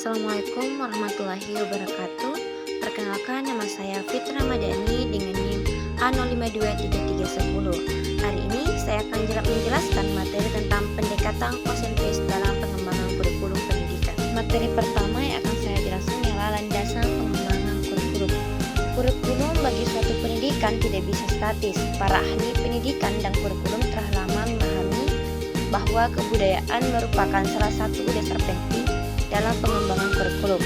Assalamualaikum warahmatullahi wabarakatuh. Perkenalkan, nama saya Fitra Madani dengan NIM A052331. Hari ini saya akan menjelaskan materi tentang pendekatan konsentris dalam pengembangan kurikulum pendidikan. Materi pertama yang akan saya jelaskan ialah landasan pengembangan kurikulum. Kurikulum bagi suatu pendidikan tidak bisa statis. Para ahli pendidikan dan kurikulum telah lama memahami bahwa kebudayaan merupakan salah satu dasar penting dalam pengembangan kurikulum.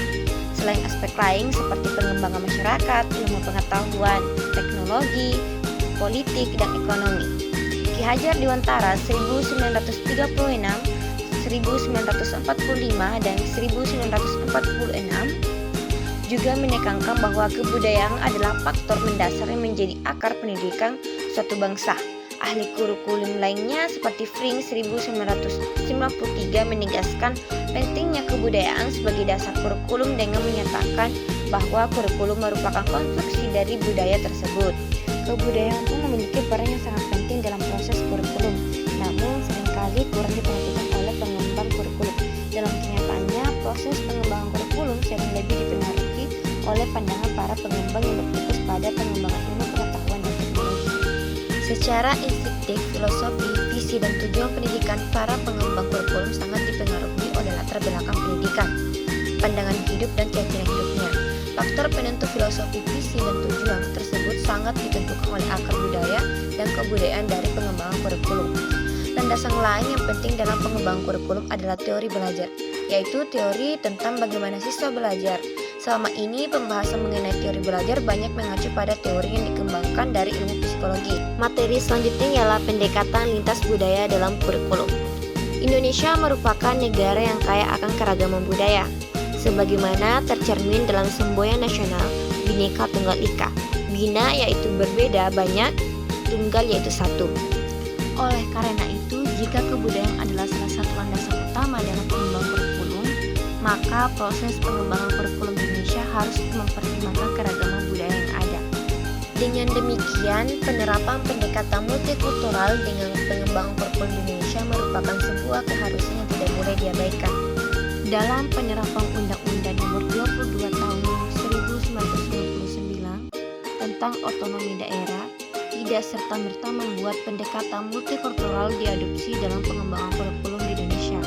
Selain aspek lain seperti pengembangan masyarakat, ilmu pengetahuan, teknologi, politik, dan ekonomi. Ki Hajar Dewantara 1936, 1945, dan 1946 juga menekankan bahwa kebudayaan adalah faktor mendasar yang menjadi akar pendidikan suatu bangsa. Ahli kurikulum lainnya seperti Fring 1993 menegaskan pentingnya kebudayaan sebagai dasar kurikulum dengan menyatakan bahwa kurikulum merupakan konstruksi dari budaya tersebut. Kebudayaan pun memiliki peran yang sangat penting dalam proses kurikulum, namun seringkali kurang diperhatikan oleh pengembang kurikulum. Dalam kenyataannya, proses pengembangan kurikulum sering lebih dipengaruhi oleh pandangan para pengembang yang berfokus pada pengembangan ilmu pengetahuan dan teknologi. Secara instinktif, filosofi, visi, dan tujuan pendidikan para pengembang kurikulum sangat dipengaruhi oleh latar belakang pendidikan, pandangan hidup, dan keyakinan hidupnya. Faktor penentu filosofi, visi, dan tujuan tersebut sangat ditentukan oleh akar budaya dan kebudayaan dari pengembangan kurikulum. Landasan lain yang penting dalam pengembangan kurikulum adalah teori belajar, yaitu teori tentang bagaimana siswa belajar. Selama ini, pembahasan mengenai teori belajar banyak mengacu pada teori yang dikembangkan dari ilmu psikologi. Materi selanjutnya ialah pendekatan lintas budaya dalam kurikulum. Indonesia merupakan negara yang kaya akan keragaman budaya, sebagaimana tercermin dalam semboyan nasional Bhinneka Tunggal Ika. Bina yaitu berbeda banyak, tunggal yaitu satu. Oleh karena itu, jika kebudayaan adalah salah satu landasan utama dalam pengembangan kurikulum, maka proses pengembangan kurikulum Indonesia harus mempertimbangkan keragaman budaya yang ada. Dengan demikian, penerapan pendekatan multikultural dengan pengembangan kurikulum Indonesia merupakan sebuah keharusan yang tidak boleh diabaikan. Dalam penerapan Undang-Undang Nomor 22 Tahun 1999 tentang otonomi daerah, tidak serta-merta membuat pendekatan multikultural diadopsi dalam pengembangan kurikulum di Indonesia.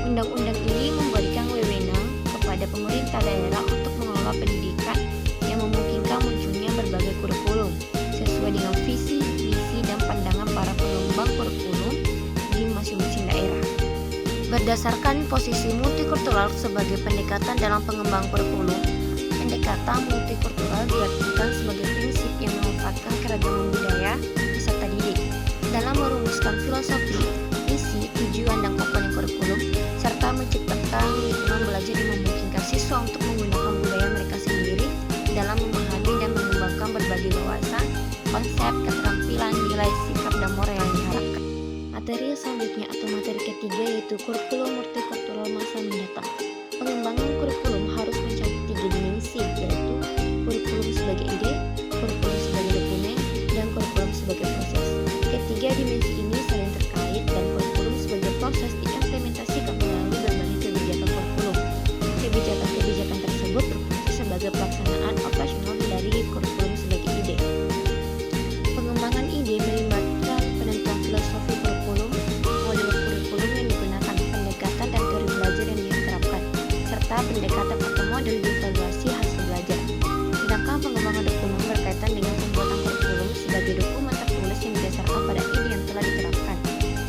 Undang-undang ini memberikan wewenang kepada pemerintah daerah untuk mengelola pendidikan yang memungkinkan munculnya berbagai kurikulum sesuai dengan visi, misi, dan pandangan para pengembang kurikulum di masing-masing daerah. Berdasarkan posisi multikultural sebagai pendekatan dalam pengembangan kurikulum, pendekatan multikultural diartikan sebagai prinsip yang memanfaatkan keragaman budaya peserta didik dalam merumuskan filosofi, misi, tujuan, dan komponen kurikulum, serta menciptakan lingkungan belajar yang memungkinkan siswa untuk menggunakan budaya mereka sendiri dalam memahami dan mengembangkan berbagai wawasan, konsep, keterampilan, nilai, sikap, dan moral yang diharapkan. Materi selanjutnya atau materi ketiga yaitu kurikulum multikultural masa mendatang. Pengembangan kurikulum harus mencakup 3 dimensi, yaitu kurikulum sebagai ide, kurikulum sebagai dokumen, dan kurikulum sebagai proses. Ketiga dimensi ini saling terkait dan kurikulum sebagai proses diimplementasikan melalui berbagai kebijakan kurikulum. Kebijakan-kebijakan tersebut berfungsi sebagai pelaksanaan operasional dari kurikulum sebagai ide. Pengembangan ide melibatkan penentuan filosofi kurikulum, model kurikulum yang digunakan, pendekatan dan teori belajar yang diterapkan, serta pendekatan atau model dievaluasi hasil belajar. Sedangkan pengembangan dokumen berkaitan dengan pembuatan kurikulum sebagai dokumen tertulis yang didasarkan pada ide yang telah diterapkan.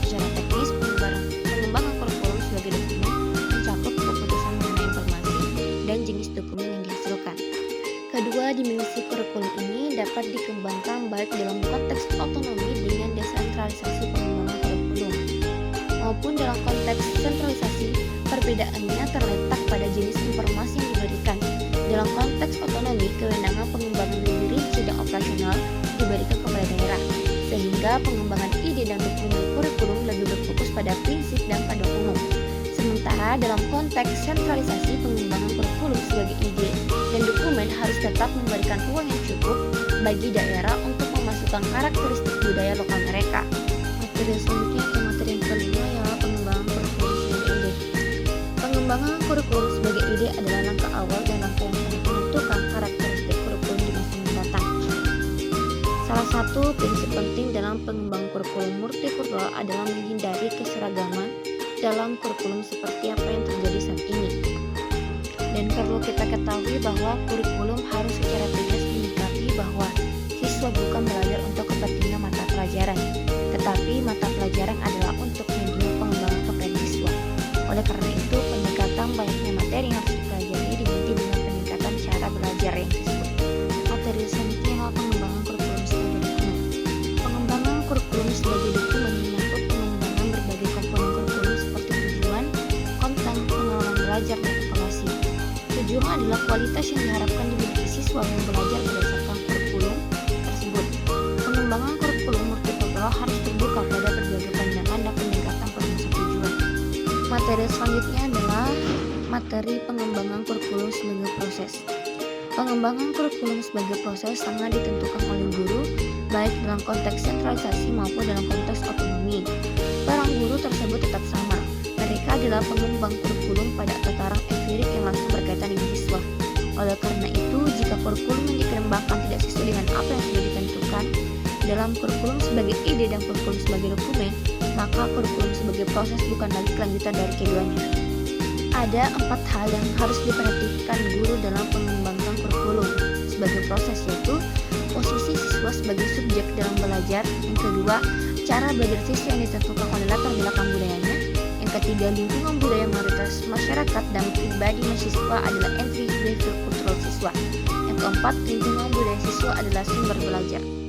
Secara teknis, pengembangan kurikulum sebagai dokumen mencakup keputusan mengenai informasi dan jenis dokumen yang dihasilkan. Kedua dimensi kurikulum ini dapat dikembangkan baik dalam konteks otonomi dengan desentralisasi pengembangan kurikulum maupun dalam konteks sentralisasi. Perbedaannya terletak pada jenis informasi yang diberikan. Dalam konteks otonomi, kewenangan pengembangan lebih rinci dan operasional diberikan kepada daerah, sehingga pengembangan ide dan dokumen kurikulum lebih berfokus pada prinsip dan pada umum. Sementara dalam konteks sentralisasi, pengembangan kurikulum sebagai ide dan dokumen harus tetap memberikan ruang yang cukup bagi daerah untuk memasukkan karakteristik budaya lokal mereka. Materi selanjutnya atau materi yang kelima ialah pengembangan kurikulum sebagai ide. Pengembangan kurikulum sebagai ide adalah langkah awal dan langkah yang sangat menentukan karakteristik kurikulum di masa mendatang. Salah satu prinsip penting dalam pengembangan kurikulum multikultural adalah menghindari keseragaman dalam kurikulum seperti apa yang terjadi saat ini. Dan perlu kita ketahui bahwa kurikulum harus secara tegas menyikapi bahwa siswa bukan belajar untuk kepentingan mata pelajaran, tetapi mata pelajaran adalah untuk medium pengembangan kompetensi siswa. Oleh karena itu, pendekatan banyaknya materi yang harus dipelajari diganti dengan peningkatan cara belajar yang disebut. Materi selanjutnya adalah pengembangan kurikulum sebagai dokumen. Pengembangan kurikulum sebagai dokumen menyangkut pengembangan berbagai komponen kurikulum seperti tujuan, konten, pengalaman belajar, dan evaluasi. Tujuan adalah kualitas yang diharapkan dimiliki siswa yang belajar berdasarkan kurikulum tersebut. Pengembangan kurikulum multikultural harus terbuka pada berbagai pandangan dan pendekatan perumusan tujuan. Materi selanjutnya adalah materi pengembangan kurikulum sebagai proses. Pengembangan kurikulum sebagai proses sangat ditentukan oleh guru, baik dalam konteks sentralisasi maupun dalam konteks otonomi. Peran guru tersebut tetap sama. Mereka adalah pengembang kurikulum pada tataran empirik yang langsung berkaitan dengan siswa. Oleh karena itu, jika kurikulum yang dikembangkan tidak sesuai dengan apa yang sudah ditentukan dalam kurikulum sebagai ide dan kurikulum sebagai dokumen, maka kurikulum sebagai proses bukan lagi kelanjutan dari keduanya. Ada 4 hal yang harus diperhatikan guru dalam pengembangan kurikulum sebagai proses, yaitu posisi siswa sebagai subjek dalam belajar. Yang kedua, cara belajar siswa yang ditentukan oleh latar belakang budayanya. Yang ketiga, lingkungan budaya mayoritas masyarakat dan pribadi mahasiswa adalah entry behavior kultural siswa. Yang keempat, lingkungan budaya siswa adalah sumber belajar.